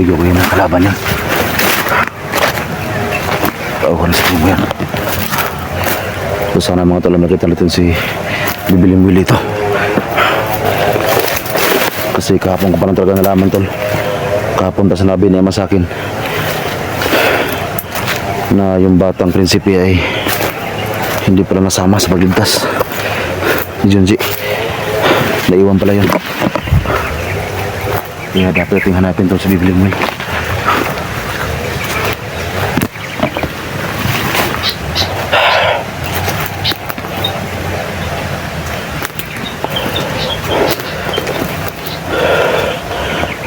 Naligaw ko yun ang kalaban niya. Tawagan sa primo yan. So sana mga tol, nakita natin si Bibiling Willie ito. Kasi kahapon ko pa lang talaga nalaman tol. Kahapon pa sinabi ni Ama sa akin na yung batang prinsipe ay hindi pala nasama sa pagligtas ni Junji. Naiwan pala yun. Kaya dapat natin hanapin tol si Bibiling Willie.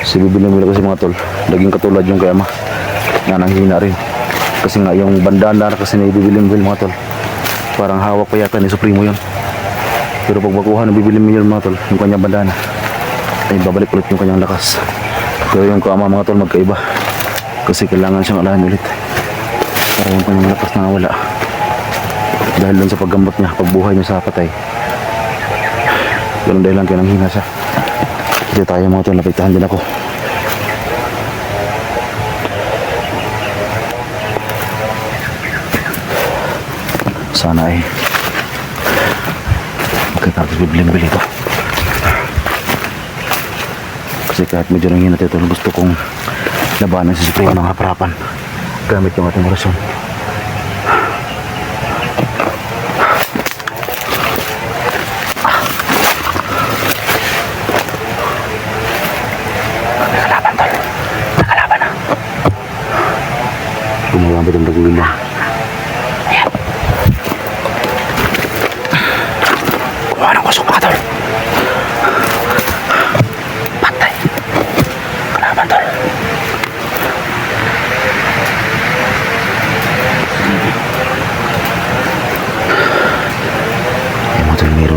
Si Bibiling Willie kasi mga tol, naging katulad yung kay Ama na nanghina rin. Kasi nga yung bandana kasi ni Bibiling Willie mga tol, parang hawak pa yata ni Supremo yun. Pero pag bakuhan ng Bibiling Willie mga tol, yung kanyang bandana ay babalik ulit yung kanyang lakas. Pero yung kay Ama mga tol magkaiba, kasi kailangan siyang alahin ulit para yung kanyang lakas na wala. Dahil dun sa paggamot niya, pagbuhay niya sa patay, ganun dahil lang kaya nanghina siya. Kasi tayo mga tol, napiktahan din ako. Sana ay magkatapos Bibiling Willie ito. Kasi kahit medyo nang hinat ito, gusto kong labanan si Supremo ng haparapan gamit yung ating orasyon. Nakalaban tol, nakalaban na. Gumawambit ang baguhin na.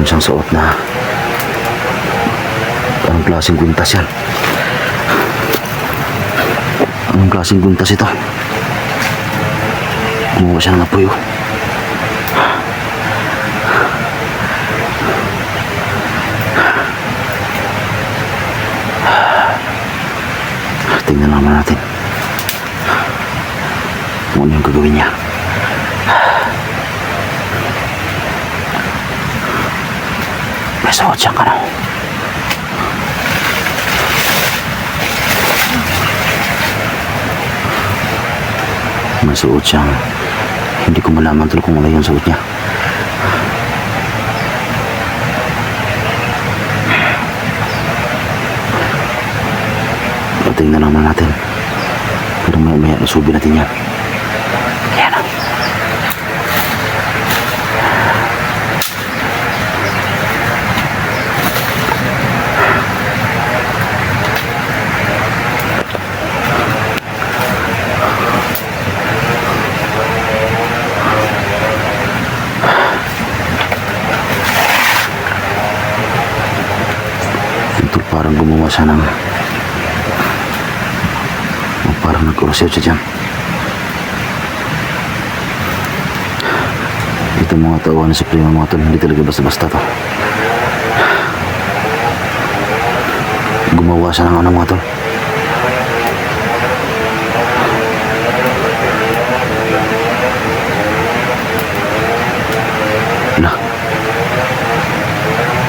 Siyang suot na anong klaseng kwintas yan? Anong klaseng kwintas ito? Kumuha siya ng apoy. Tingnan naman natin kung ano yung gagawin niya. Suot siyang ano. May suot siyang hindi ko malaman tuloy kung ano yung suot niya. Tingnan naman natin. Pero may isubi natin yan. Yan o. Parang gumawa siya ng parang nag-kurasyaw siya dyan. Ito mga tauhan ng Supremo mga tol, hindi talaga basta-basta to. Gumawa siya ng ano mga tol. Ala,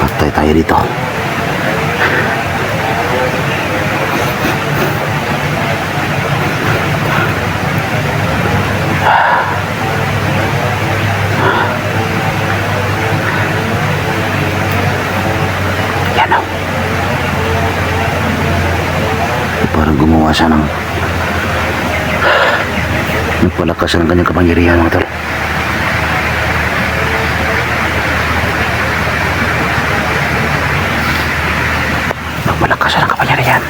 patay tayo dito. Parang gumawa siya ng nagpalakas siya ng kanyang kapangyarihan mga tol. Nagpalakas siya ng kapangyarihan.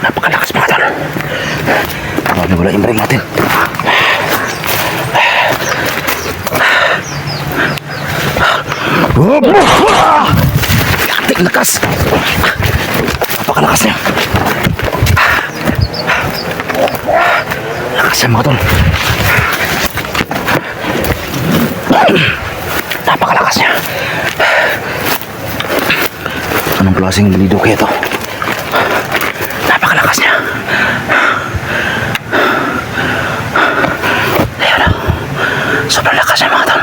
Napakalakas mga tol. Grabe wala yung break natin. Yatik lakas. Napakalakas niya. Lakas niya mga tol. Napakalakas niya. Anong klaseng balido kaya ito? Napakalakas niya. Ayan o. Sobrang lakas niya mga tol.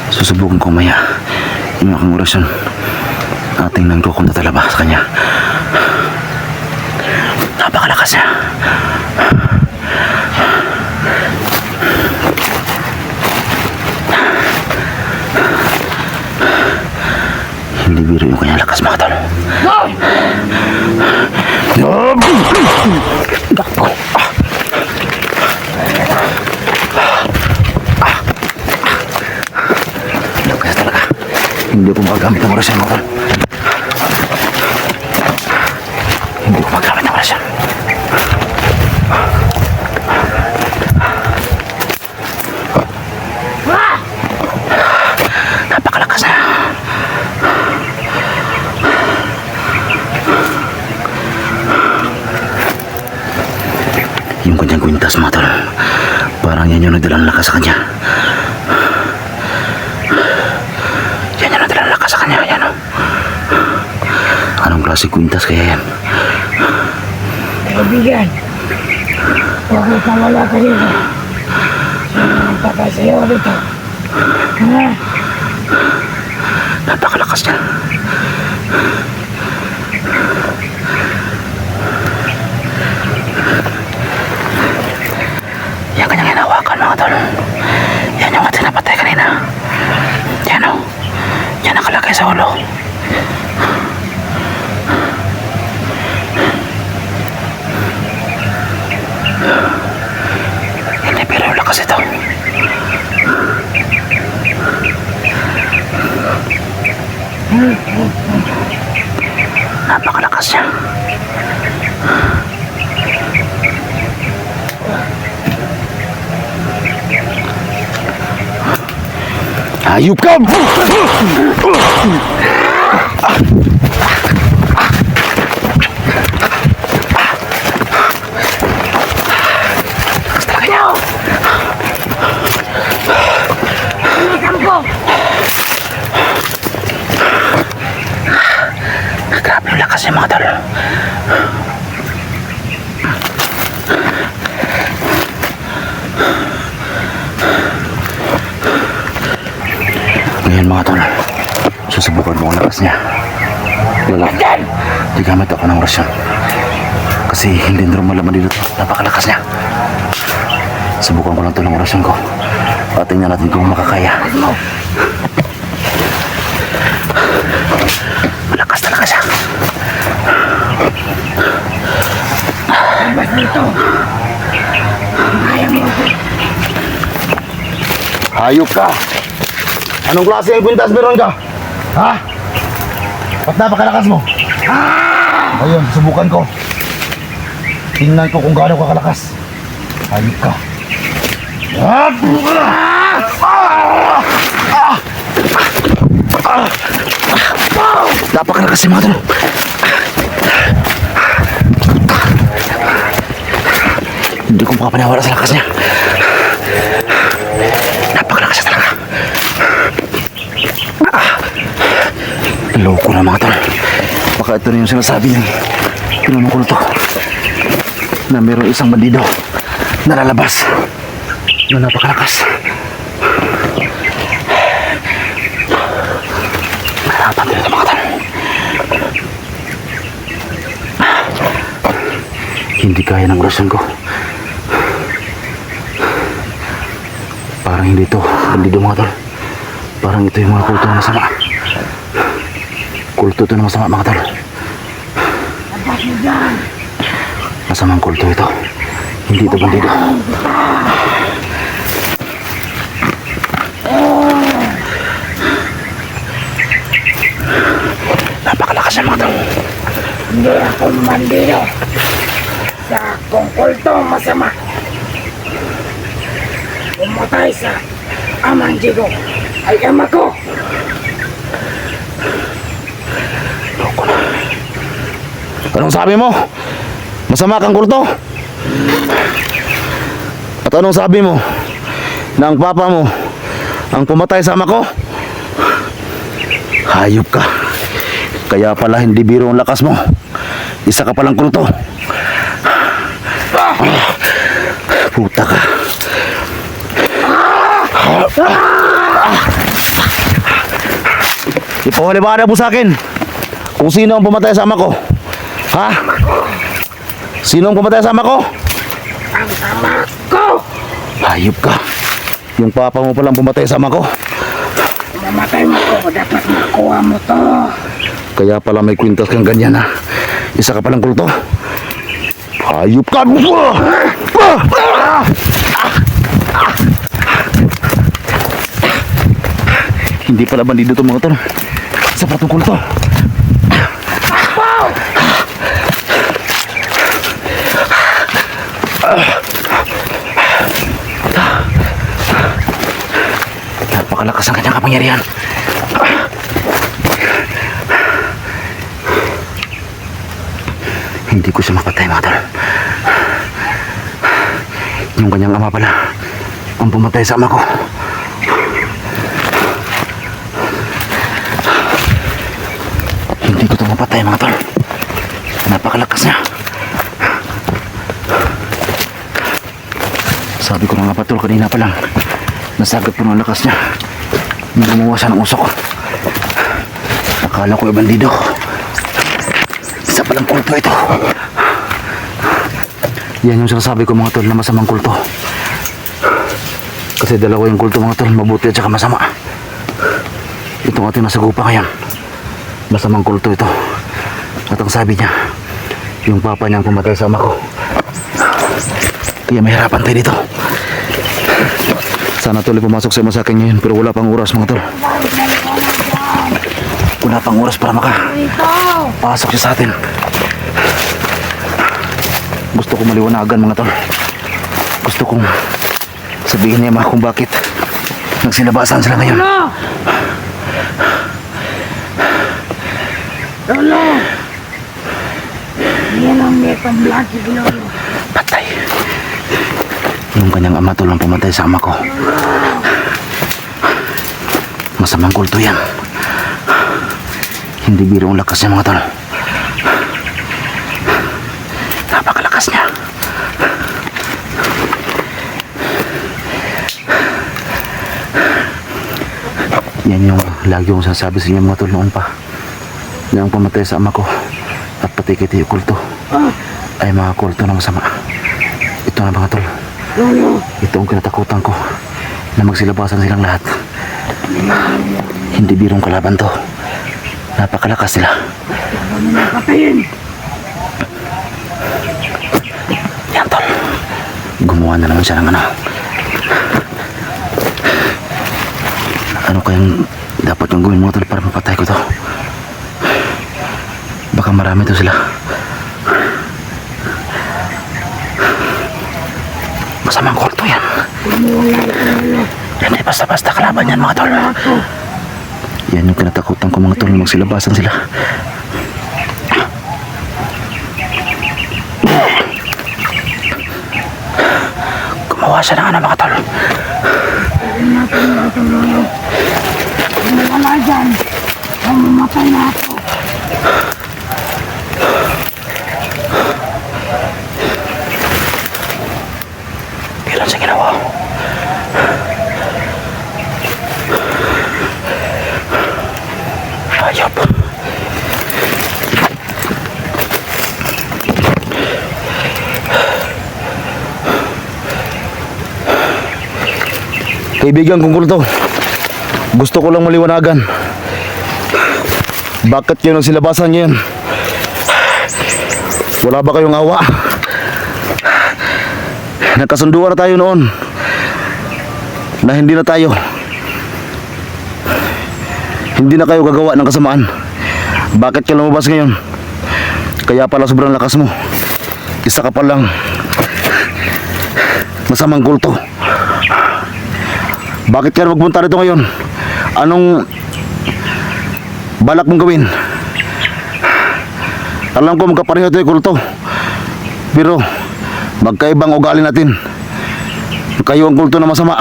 Susubukan ko maya yung aking orasyon. Ating nang rukong tatalaba sa kanya. Napakalakas niya. Hindi biro yung kanyang lakas mga tol. Dako. Lakas talaga. Hindi ko magagamit ang orasyon mga tol. Hindi ko magagamit ang orasyon. Napakalakas na. Yung kanyang kwintas mga tol, parang yan yung nagdalang lakas sa kanya. Yan yung nagdalang lakas sa kanya. Yan o. Anong klase kwintas kaya yan? Kaibigan, huwag mo pawala ka dito. Pagkasayaw dito. Ha? Napakalakas niya. Yan kanyang hinawakan mga tol. Yan yung ating napatay kanina. Yan o. Yan nakalagay sa ulo. Hindi pero yung lakas ito. Napakalakas niya. Hayop ka! Lakas talaga niya. Grabe yung lakas niya mga tol. Ngayon mga tol, susubukan mo ang lakas niya. Lalakad. Di gamit ako ng orasyon. Kasi hindi normal naman dito. Napakalakas niya. Subukan ko lang ito ng orasyon ko. At tingnan natin kung makakaya. Malakas talaga siya. Labas dito. Kaya mo. Hayop ka! Anong klase ng kwintas meron ka? Ha? Ba't napakalakas mo? Ayun, subukan ko. Tingnan ko kung gaano ka kalakas. Hayop ka. Napakalakas si Madro. Hindi ko makapanawala sa lakas niya. Napakalakas siya talaga. Loko na mga tol. Baka ito na yung sinasabi niya. Tinanong ko na to. Na mayroong isang bandido na lalabas na napakalakas. Mahirapan din ito mga tol. Hindi kaya ng orasyon ko. Parang hindi ito bandido mga tol. Parang ito yung mga kulto na masama. Kulto ito na masama mga tol. Masamang kulto ito. Hindi ito bandido. napakalakas yan mga tol. Hindi ako mandiro sa akong kulto masama. Pumatay sa amang Diego ay ama ko. Anong sabi mo? Masama kang kulto? At anong sabi mo? Na ang papa mo ang pumatay sa ama ko? Hayop ka. Kaya pala hindi biro ang lakas mo. Isa ka palang kulto. Puta ka. Ipawaliwanag mo sa akin kung sino ang pumatay sa ama ko. Ha? Sino ang pumatay sa ama ko? Ang ama ko. Hayop ka. Yung papa mo palang pumatay sa ama ko. Mamatay mo ko, dapat makuha mo to. Kaya pala may kwintas kang ganyan ha. Isa ka palang kulto. Hayop ka. Hindi pala bandido itong mga to. Sa patong kulto. Napakalakas ang kanyang kapangyarihan. Hindi ko siya mapatay mga tol. Yung kanyang ama pala ang pumatay sa ama ko. Hindi ko ito mapatay mga tol. Napakalakas niya. Sabi ko na nga pa tol kanina pa lang. Nasagap po ng lakas niya. Hindi gumawa siya ng usok. Akala ko bandido. Isa palang kulto ito. Yan yung sinasabi ko mga tol na masamang kulto. Kasi dalawa yung kulto mga tol, mabuti at saka masama. Itong ating nasagupa ngayon, masamang kulto ito. At ang sabi niya, yung papa niya ang pumatay sa ama ko. Kaya mahirapan tayo dito. Sana tuloy pumasok sa akin ngayon, pero wala pang oras mga tol. Wala pang oras para pasok siya sa atin. Gusto ko maliwanagan mga tol. Gusto kong sabihin niya mga kung bakit nagsinabasan sila ngayon. Lolo! Yan ang may pamblagi, Lolo. Patay. Yung kanyang ama tol ang pumatay sa ama ko. Masamang kulto yan. Hindi biro ang lakas niya mga tol. Napakalakas niya. Yan yung lagi kong sasabi sa inyo mga tol noon pa. Na ang pumatay sa ama ko at pati kiti yung kulto ay mga kulto na masama. Ito na mga tol. Lolo! Ito ang kinatakutan ko na magsilabasan silang lahat. Hindi birong kalaban to. Napakalakas sila. Huwag mo na patayin! Yan tol. Gumawa na naman siya ng ano. Ano kayang dapat yung gawin mo tol para mapatay ko to? Baka marami to sila. Masamang kulto yan. Wala ito, Lolo. Hindi basta-basta kalaban yan mga tol. Yan yung kinatakutan ko mga tol na magsilabasan sila. Gumawa siya ng ano mga tol. Huwag natin na ito, Lolo. Kung wala dyan, mamatay na ako. Kailan siya ginawa? Hayop. Kaibigan kong kulto, gusto ko lang maliwanagan. Bakit kayo nagsilabasan ngayon? Wala ba kayong awa? Nagkasunduan na tayo noon na hindi na tayo, hindi na kayo gagawa ng kasamaan. Bakit ka lumabas ngayon? Kaya pala sobrang lakas mo. Isa ka palang masamang kulto. Bakit ka magpunta rito ngayon? Anong balak mong gawin? Alam ko magkapareho ito yung kulto, pero magkaibang ugali natin. Kayo ang kulto na masama.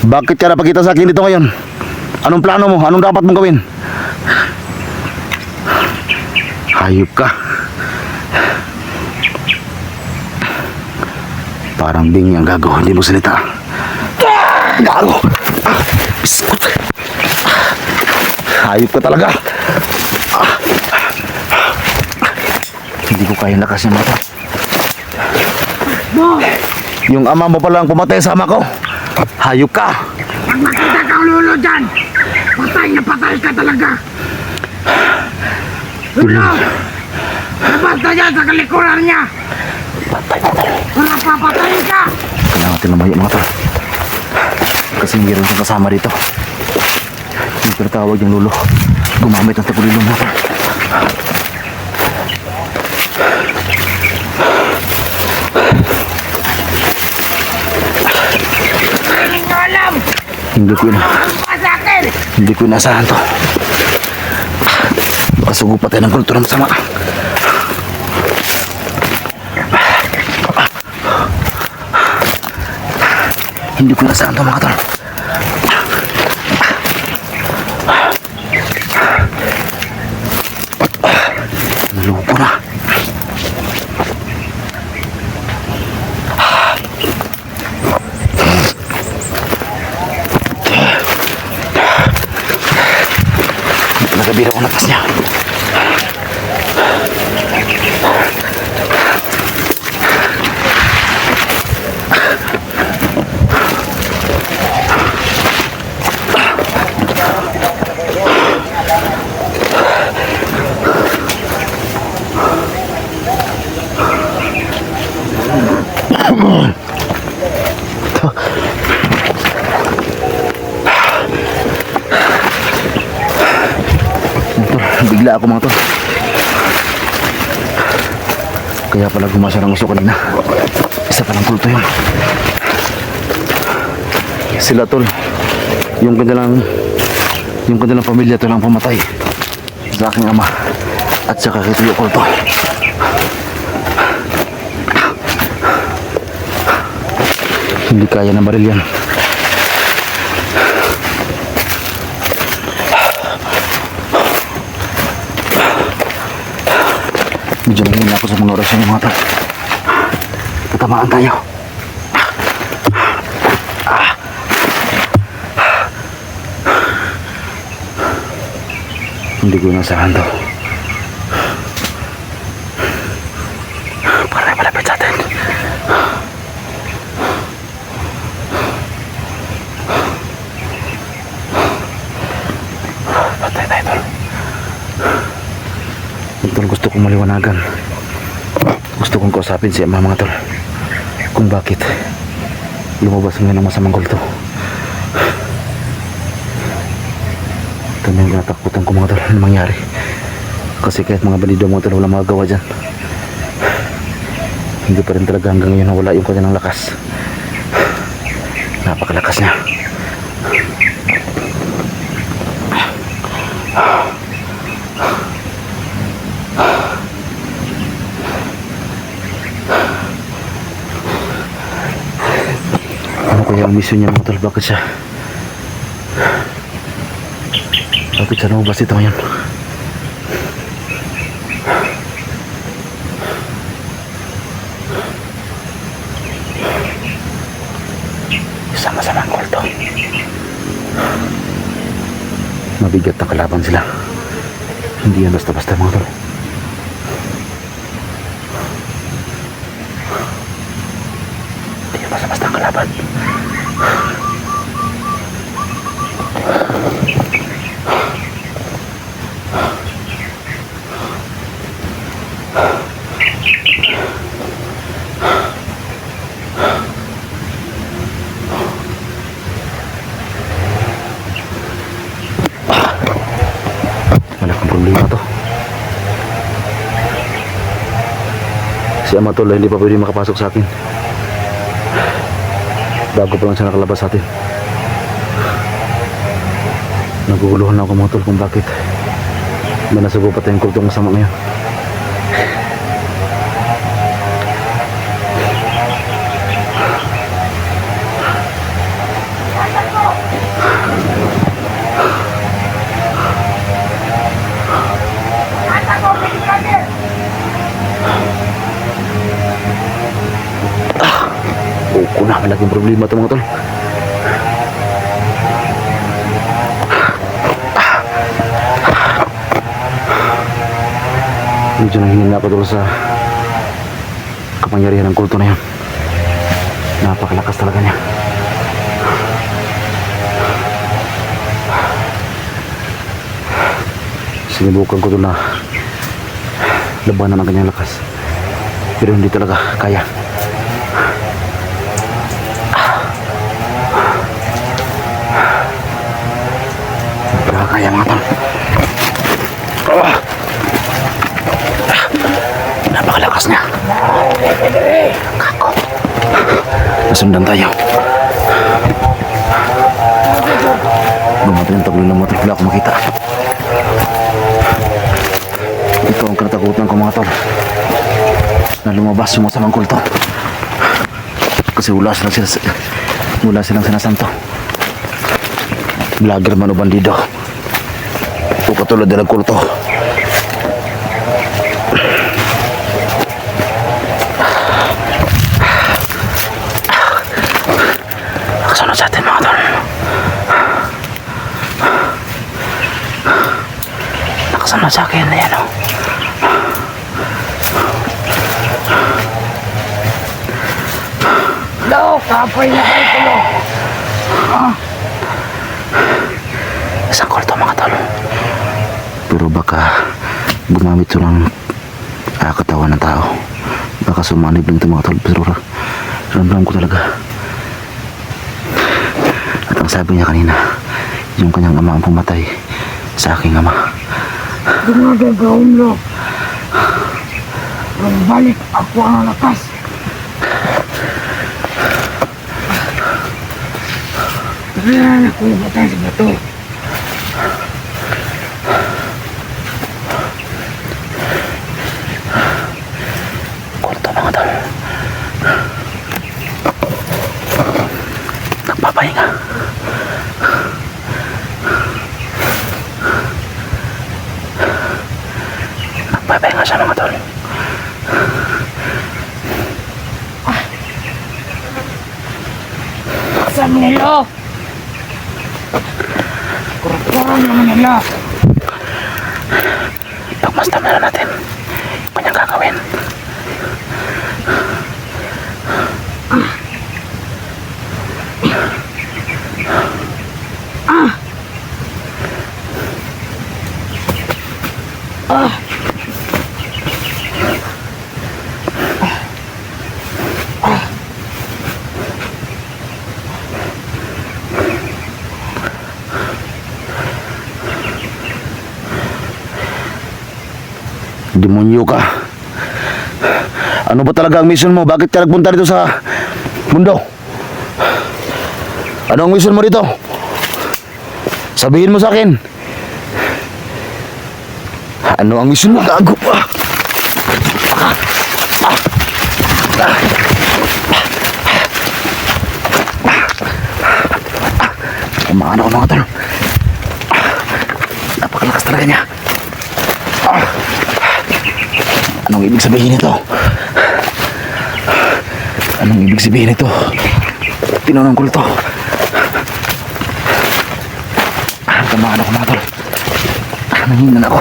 Bakit ka napakita sa akin dito ngayon? Anong plano mo? Anong dapat mong gawin? Hayop ka. Parang bingi ang gago, hindi mo salita. Gago! Biskut! Hayop ka talaga. Hindi ko kaya lakas yung mata. Mo, Yung ama mo pala ang pumatay sa ama ko. Hayop ka. pag makita ka ulo dyan, patay na patay ka talaga. Ulo, labas na dyan sa kalikuran niya. Wala papatayin ka. Kailangan natin lumayo mga tol. Kasi mayroon siyang kasama dito. Yung tinatawag yung lulo. Gumamit ng tagulilong mga tol. Hindi nyo alam. Ano pa sa akin? Hindi ko inasahan to. Baka sugupa tayo ng kultura masama. Hindi ko inasahan to mga tol. Nalupo na. Nagabira ko lakas niya. Bigla ako mga tol. Kaya pala gumasa ng uso kanina. Isa palang kulto yun. Sila tol, yung kanilang pamilya tol ang pumatay sa aking ama at saka kay Tuyo Kulto. Hindi kaya na baril yan. Medyo mahina ako sa mga orasyon ng mga tao. Tatamaan tayo. Hindi ko nasahan to. Para may malapit sa atin. Patay tayo tol. Tol, gusto kong maliwanagan. Gusto kong kausapin si ama mga tol. Kung bakit lumabas ngayon ng masamang kulto. Ito na yung natakutan ko mga tol. Ano mangyari? Kasi kahit mga bandido mga tol, walang magagawa dyan. Hindi pa rin talaga hanggang ngayon nawala yung kanilang lakas. Napakalakas niya. Ano kaya ang mission niya mga tol? Bakit siya lumabas dito ngayon? Sama-sama ang kulto. Mabigat na kalaban sila. Hindi yan basta-basta mga tol. Hindi yan basta-basta ang kalaban. Wala kang problema. Si Ama Tol ay hindi pa pwede makapasok sa atin. Bago pa lang siya nakalabas sa atin. Naguguluhan ako mga tol kung bakit may nasubo pa tayong kultong masama ngayon. Buko na, malaking problema ito mga tol. Medyo nahihina ako tol sa kapangyarihan ng kulto na yun. Napakalakas talaga niya. Sinubukan ko tol na labanan ang kanyang lakas, pero hindi talaga kaya. Kaya mga tol. Napakalakas niya. Kako. Nasundan tayo. Bumatay ang taglo ng motor. Wala akong makita. Ito ang kinatakutan ko mga tol, na lumabas yung masamang kulto. Kasi wala silang sinasanto. Vlogger man o bandido. Ito katulad ng kulto. Nakasunod sa atin mga tol. Nakasunod sa akin na yan o. Lo, kapoy na kayo tulo. Isang kulto mga tol. Pero baka gumamit ito ng katawan ng tao. Baka sumanib lang ito mga tol. Pero ramdam ko talaga. At ang sabi niya kanina, yung kanyang ama ang pumatay sa aking ama. Gumagagawin lo. Magbalik ako ang lakas. Kaya ako batay sa bato. Kulto mga tol. Nagpapahinga. Nagpapahinga siya mga tol. Saan nila? Kurang naman nila. Pagmasdan na natin kanyang gagawin. Demonyo ka. Ano ba talaga ang mission mo? Bakit ka nagpunta dito sa mundo? Ano ang mission mo dito? Sabihin mo sa akin. Ano ang mission mo? Gago pa. Kumaan ako mga tol. Napakalakas talaga niya. Anong ibig sabihin nito? Anong ibig sabihin nito? Tinanong ko ito. Tamaan ako mga tol. Nanginan ako.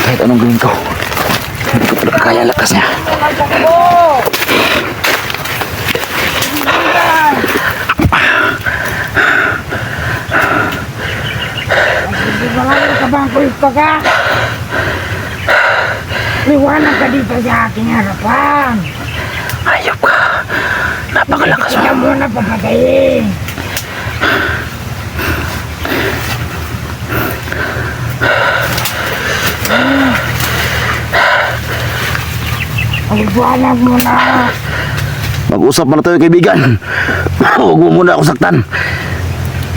Kahit anong gawin ko, hindi ko talaga kaya ang lakas niya. Maraming kabangkulit pa ka. Liwanag ka dito sa aking harapan. Ayop ka. Napakalakas mo. Hindi ka muna papatayin. Paliwanag mo na. Mag-usap na tayo kaibigan. Huwag mo muna ako saktan.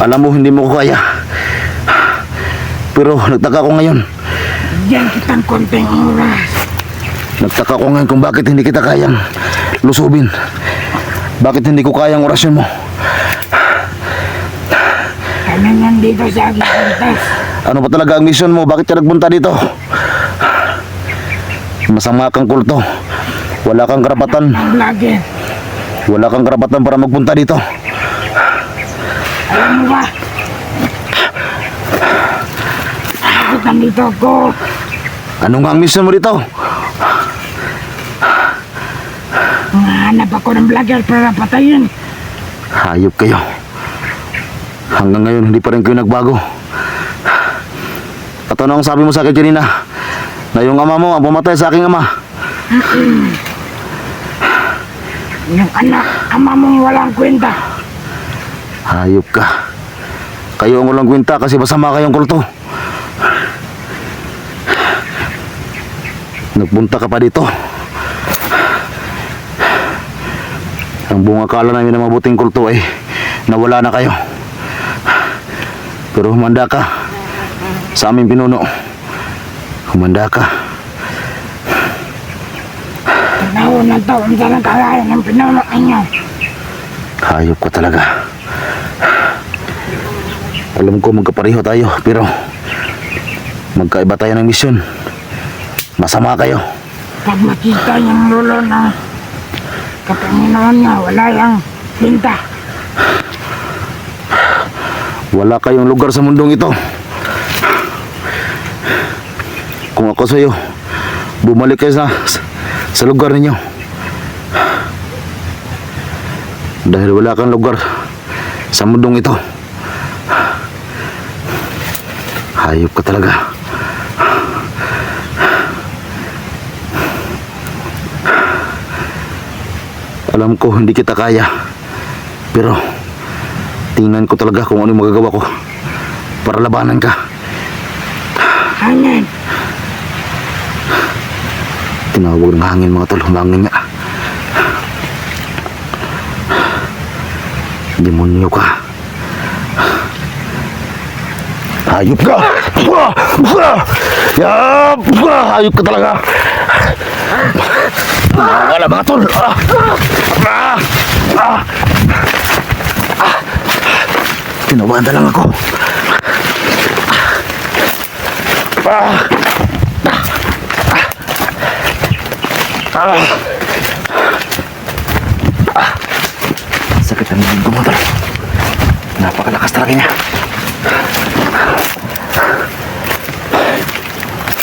Alam mo hindi mo ko kaya. Pero nagtaka ko ngayon. Bigyan kitang konting oras. Nagtaka ko ngayon kung bakit hindi kita kayang lusubin. Bakit hindi ko kayang orasyon mo. Kami nandito sa aking pintas. Ano pa talaga ang mission mo? Bakit ka nagpunta dito? Masama kang kulto. Wala kang karapatan. Ang vlogger. Wala kang karapatan para magpunta dito. Alam mo ba? Bakit nandito ako? Ano nga ang mission mo dito? Hanap ako ng vlogger para patayin. Hayop kayo. Hanggang ngayon hindi pa rin kayo nagbago. At ano ang sabi mo sa akin kanina? Na yung ama mo ang pumatay sa aking ama. Yung anak, ama mong walang kwenta. Hayop ka. Kayo ang walang kwenta kasi masama kayong kulto. Nagpunta ka pa dito. Ang buong akala namin na mabuting kulto ay nawala na kayo. Pero humanda ka sa aming pinuno. Humanda ka. Taon na taon sa nagkalayan ng pinuno ninyo. Hayop ka talaga. Alam ko magkapareho tayo pero magkaiba tayo ng misyon. Masama kayo. Pag makita yung lolo na kapanginoon niya, wala yung pinta. Wala kayong lugar sa mundong ito. Kung ako sa'yo, bumalik kayo sa lugar ninyo. Dahil wala kang lugar sa mundong ito. Hayop ka talaga. Alam ko hindi kita kaya. Pero tingnan ko talaga kung ano yung magagawa ko para labanan ka. Hangin. Tinawag ng hangin mga tol. Humangin nga. Demonyo ka. Hayop ka. Hayop ka talaga. Wala mga tol. Tinawanda lang ako. Sakit ang naging kumotol. Napakalakas talaga niya.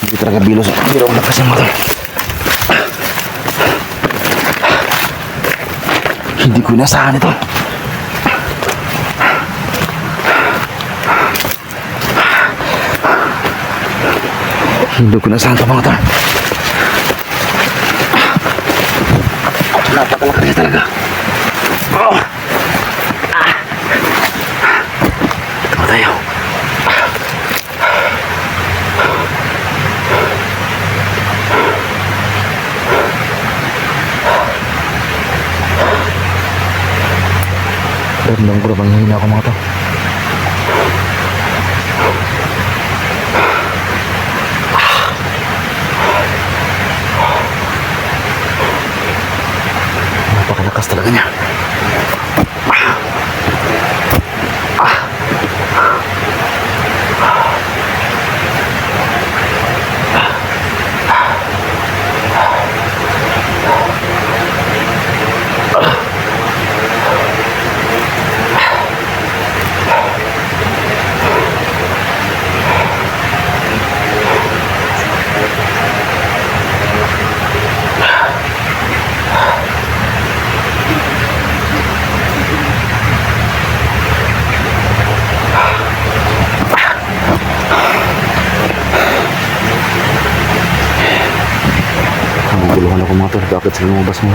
Hindi talaga bilos. Biro ang lakas ng motor. Hindi ko inasahan ito. Hindi ko inasahan ito mga tol. Napakalakas niya talaga. Tama tayo. Ramdam ko na bang hihina ako mga to. Napakalakas talaga niya. Naguluhan ako mga tol. Bakit sila lumabas mo?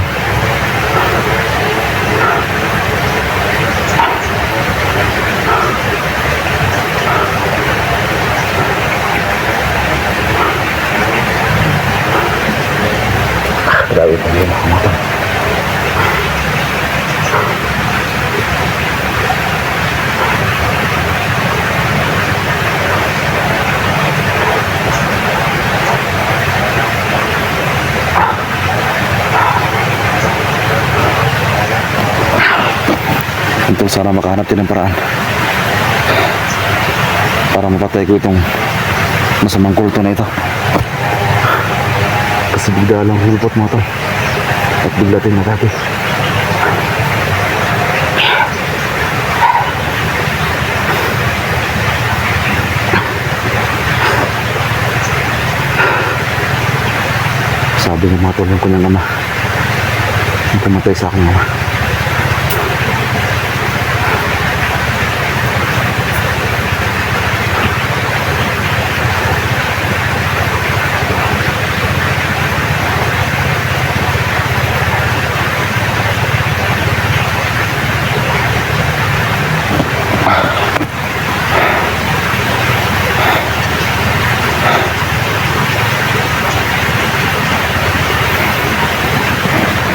Grabe tayo tayo na kumatang. Ito sana makahanap din ng paraan para mapatay ko itong masamang kulto na ito. Kasi bigla lang hulpot mo ito at bigla din natake. Sabi ng mga tol ng kanyang ama ang pumatay sa aking ama.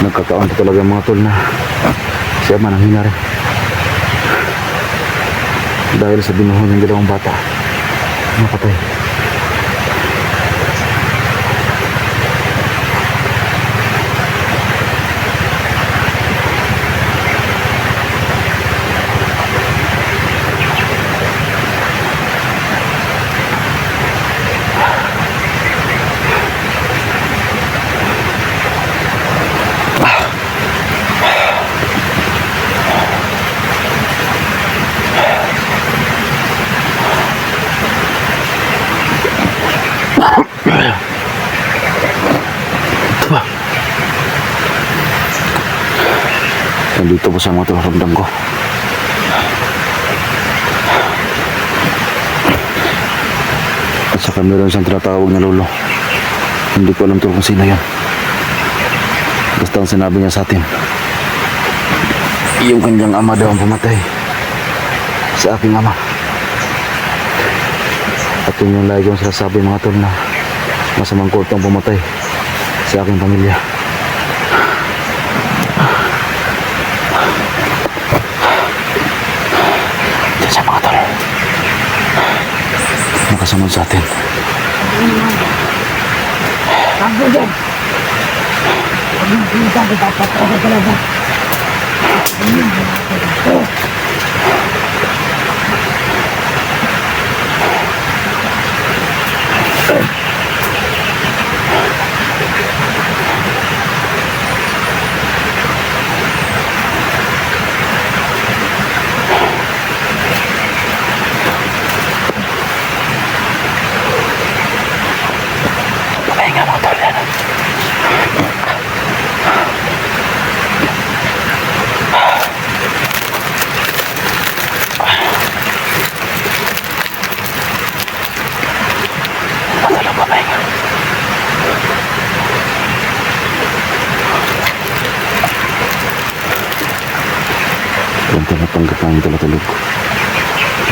Nagkataon ko talaga mga tol na siya man ang hinari dahil sa binuhon ng dalawang bata napatay. Nandito po sa mga tol ramdam ko. At saka meron siyang tinatawag na lolo. Hindi ko alam tol kung sino yan. Basta ang sinabi niya sa atin, yung kanyang ama daw ang pumatay sa aking ama. At yun yung lagi kong sinasabi mga tol na masamang kulto ang pumatay sa aking pamilya. Diyan sa mga tol nakasunod sa atin. Sabi din. Pag nakita ko dapat ako talaga. Pahinga mga tol yan. Madalang papahinga. Yung tinatanggap ng tulog ko.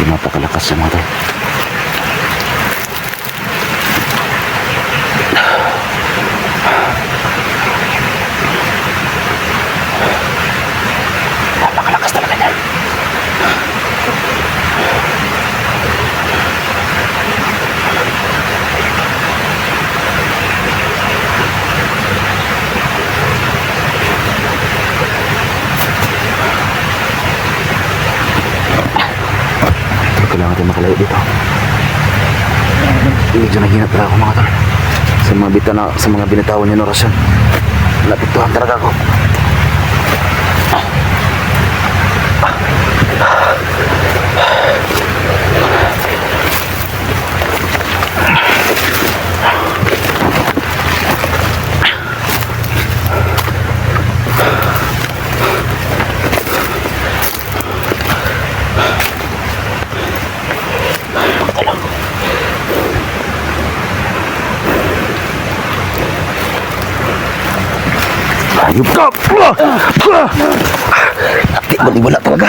Yung napakalakas sa mga tol. Napakalakas talaga niya. Kailangan natin makalayo dito. Medyo nahihina talaga ako mga tol. Sa mga binitawan niyo ng orasyon. Napiktuhan talaga ako. Ayup ka! Baliwala talaga.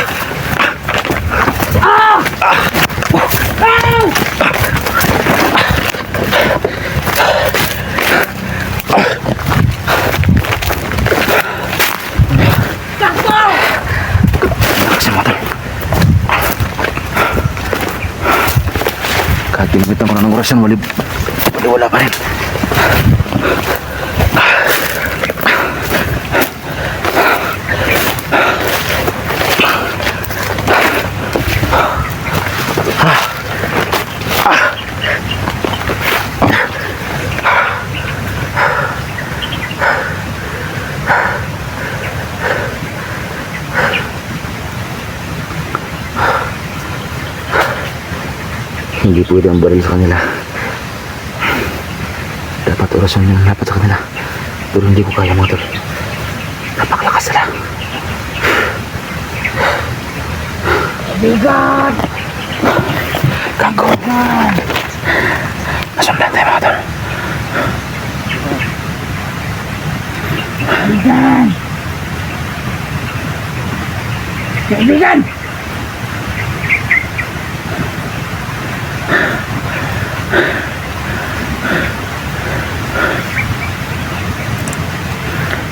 Kahit ginagitan ko na ng orasyon, wala pa rin. Hindi pwede ang baril sa kanila. Dapat orasyon yung dapat sa kanila. Pero hindi ko kaya mga tol. Napakalakas sila. Bigat! Gago. Nasundan tayo mga tol. Kaibigan! Kaibigan!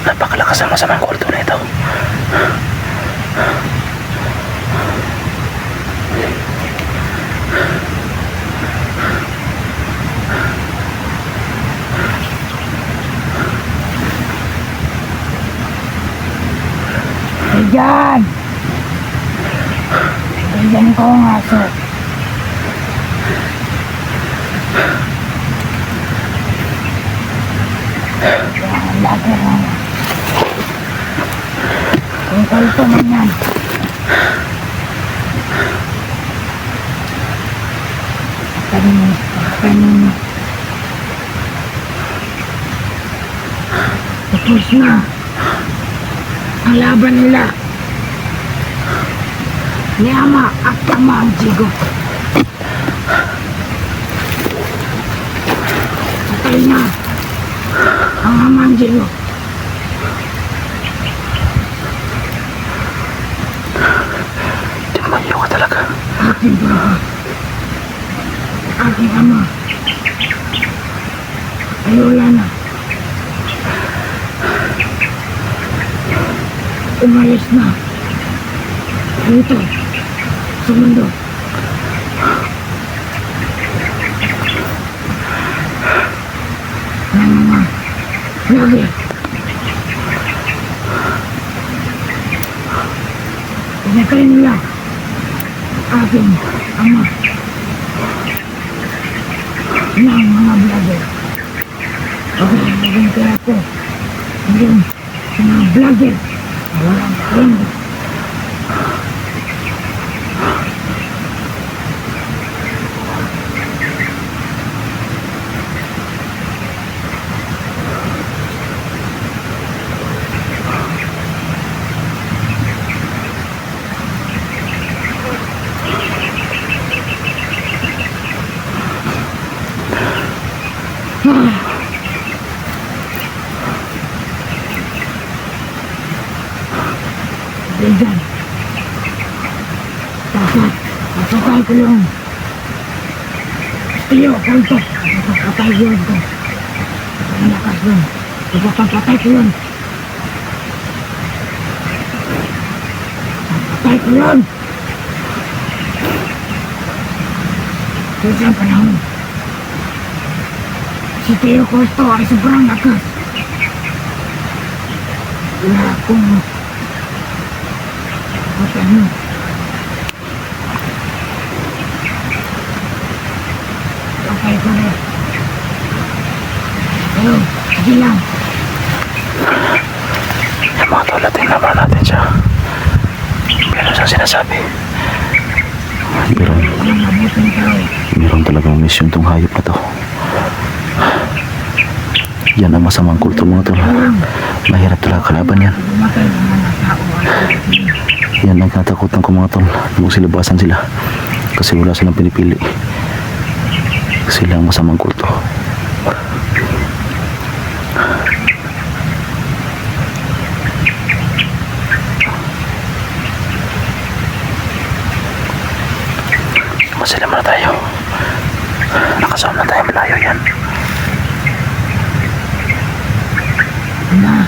Napakalakas ang masamang kulto na ito. Kaibigan! Kaibigan ko ang aso. Ang lagi lang. Kung kalito man yan. Kanina. Tapos na. Ang laban nila. Ni Ama at Ama ang Jigo. Patay na. Ang Ama ang Jigo. Demonyo ka talaga. Aking brother. Aking ama. Ay wala na. Umalis na. Dito. Sa mundo. Mama. Lagi. Pinatay nila. Aking ama. Ng mga vlogger. Okay, naging kaya ko. Naging mga vlogger. Walang friend. Kaibigan. Dapat, masukay ko yun. Iyo, kanto. Napapatay yun ko. Ang lakas yun. Napapatay ko yun. Napapatay ko yun. Sa isang panahon, si Teo Costo ay sobrang lakas. Wala akong ano? Okay ko na. Pero, sige lang. Yung mga tol, tingnan naman natin siya. Meron siyang sinasabi. Walang mabuting tao. Meron talagang mission tong hayop na to. Yan ang masamang kulto mga tol. Mahirap talaga kalaban yan. Bumatay ng mga tao. Yan ang katakutan ko mga tol. Nung silabasan sila. Kasi wala silang pinipili. Sila ang masamang kulto. Masila muna tayo. Nakasama na tayo malayo yan. Na.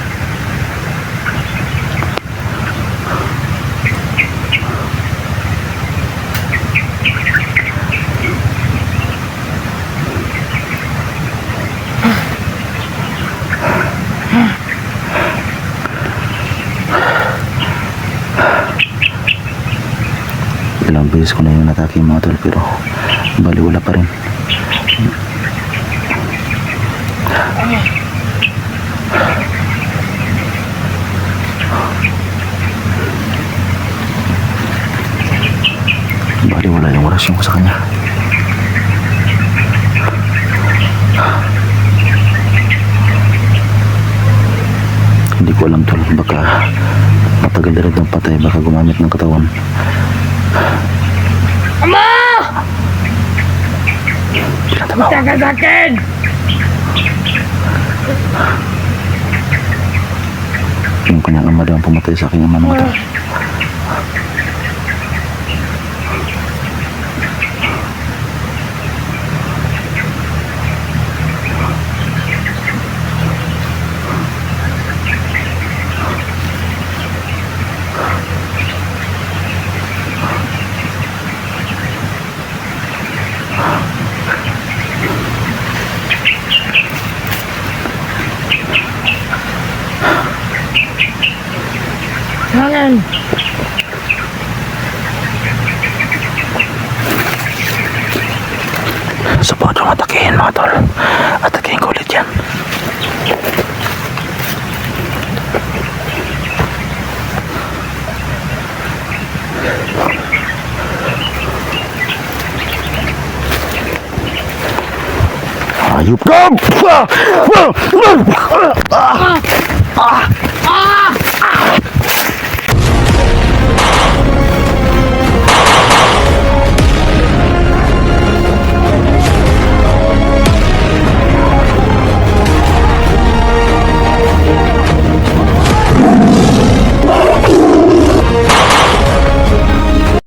Ilang beses ko na yung natake mga tol, pero bali wala pa rin. Bali wala yung orasyon ko sa kanya. Hindi ko alam tol, baka matagal na rin ng patay, baka gumamit ng katawan. Ama! Pinatabaw. Taga sa akin! Yung kanyang ama daw ang pumatay sa aking ama mga tol. Hangin! Support yung atakihin mga tol. Atakihin ko ulit yan. Ayup ka!